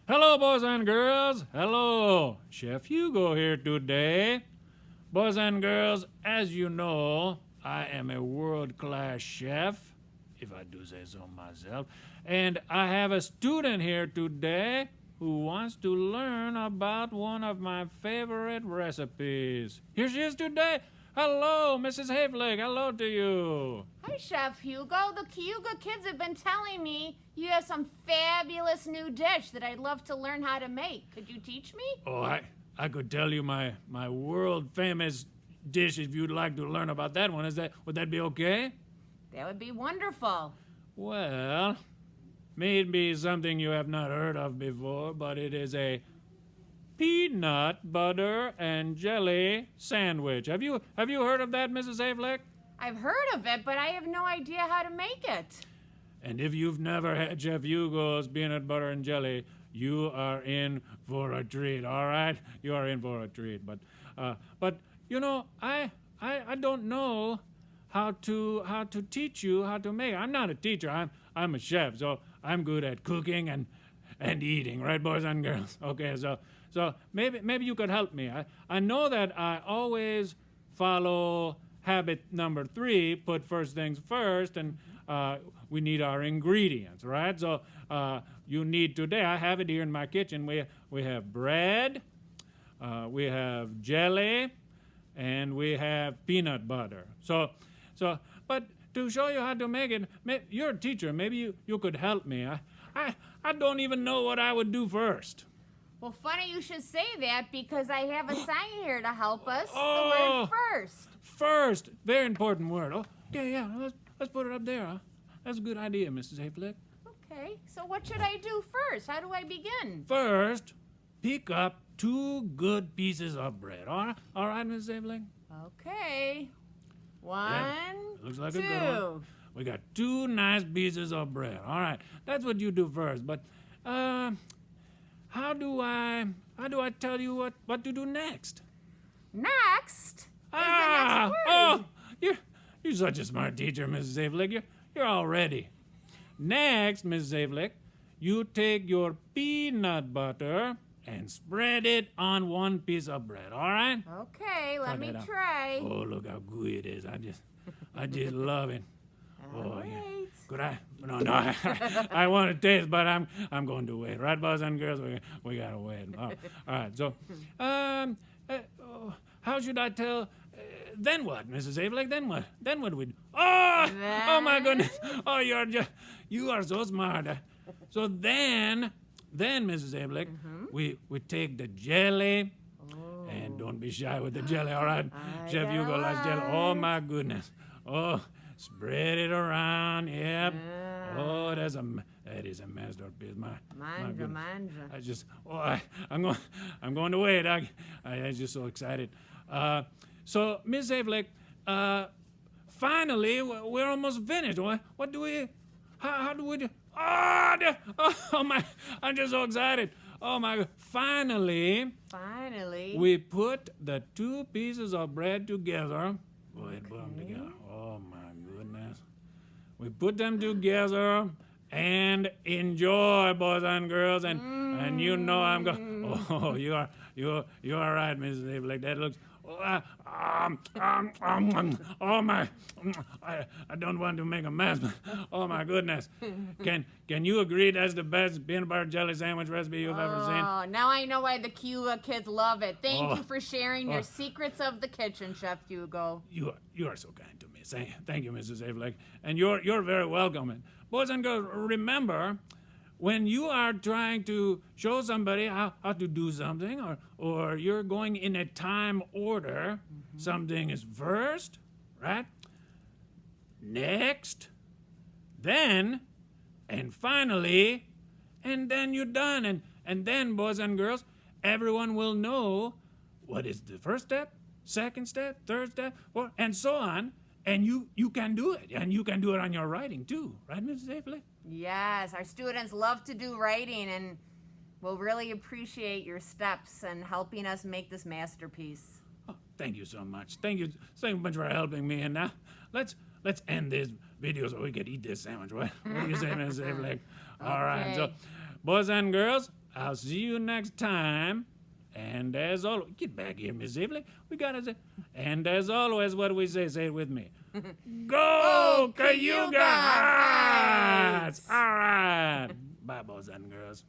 Hello, boys and girls. Hello. Chef Hugo here today. Boys and girls, as you know, I am a world-class chef, if I do say so myself. And I have a student here today who wants to learn about one of my favorite recipes. Here she is today. Hello, Mrs. Hoeflich. Hello to you. Hi, Chef Hugo. The Cayuga kids have been telling me you have some fabulous new dish that I'd love to learn how to make. Could you teach me? Oh, I could tell you my world famous dish if you'd like to learn about that one. Would that be okay? That would be wonderful. Well, may it be something you have not heard of before, but it is a peanut butter and jelly sandwich. Have you heard of that, Mrs. Hoeflich? I've heard of it, but I have no idea how to make it. And if you've never had Chef Hugo's peanut butter and jelly, you are in for a treat. All right, you are in for a treat. But you know, I don't know how to teach you how to make it. I'm not a teacher. I'm a chef, so I'm good at cooking and eating, right, boys and girls? Okay, so maybe you could help me. I know that I always follow habit number 3, put first things first, and we need our ingredients, right? So you need today, I have it here in my kitchen, we have bread, we have jelly, and we have peanut butter. But to show you how to make it, you're a teacher, maybe you could help me. I don't even know what I would do first. Well, funny you should say that because I have a sign here to help us. Oh. The word first. First, very important word. Oh, yeah, let's put it up there. Huh? That's a good idea, Mrs. Hoeflich. Okay, so what should I do first? How do I begin? First, pick up 2 good pieces of bread. All right, Mrs. Hoeflich? Okay. One, Yeah, looks like 2. a good one. We got 2 nice pieces of bread. All right, that's what you do first. But how do I tell you what to do next? Next is the next word. You're such a smart teacher, Mrs. Hoeflich. You're all ready. Next, Mrs. Hoeflich, you take your peanut butter and spread it on 1 piece of bread. All right? Okay, let me try. Oh, look how gooey it is. I just love it. All right. Yeah. Could I? No. I want to taste, but I'm going to wait. Right, boys and girls? We gotta wait. All right. So, how should I tell? Then what, Mrs. Hoeflich? Then what? Then what do we do? Oh my goodness! Oh, you are so smart. So then, Mrs. Hoeflich, we take the jelly. And don't be shy with the jelly, all right? Chef Hugo likes jelly. Oh my goodness! Oh. Spread it around, yep. Oh, that is a masterpiece. My goodness. I'm going to wait. I'm just so excited. So, Miss Hoeflich, finally, we're almost finished. What do we? How do we do? Oh my! I'm just so excited. Oh my God! Finally, we put the 2 pieces of bread together. Go ahead, put them together. Oh my goodness! We put them together and enjoy, boys and girls, and you know I'm going. Oh, you are right, Mrs. Hoeflich. That looks. Oh my! I don't want to make a mess, but oh my goodness! Can you agree that's the best peanut butter jelly sandwich recipe you've ever seen? Oh, now I know why the Cayuga kids love it. Thank you for sharing your secrets of the kitchen, Chef Hugo. You are so kind to me. Thank you, Mrs. Hoeflich, and you're very welcome. And boys and girls, remember, when you are trying to show somebody how to do something, or you're going in a time order, something is first, right? Next, then, and finally, and then you're done. And then, boys and girls, everyone will know what is the first step, second step, third step, and so on. And you can do it. And you can do it on your writing too, right, Mrs. Hoeflich? Yes, our students love to do writing and will really appreciate your steps and helping us make this masterpiece. Oh, thank you so much. Thank you so much for helping me. And now let's end this video so we can eat this sandwich. What do you say, Mrs. Hoeflich? All right. So, boys and girls, I'll see you next time. And as always, get back here, Miss Hueflich. We gotta say, and as always, what do we say? Say it with me. Go, Cayuga Heights! All right. Bye, boys and girls.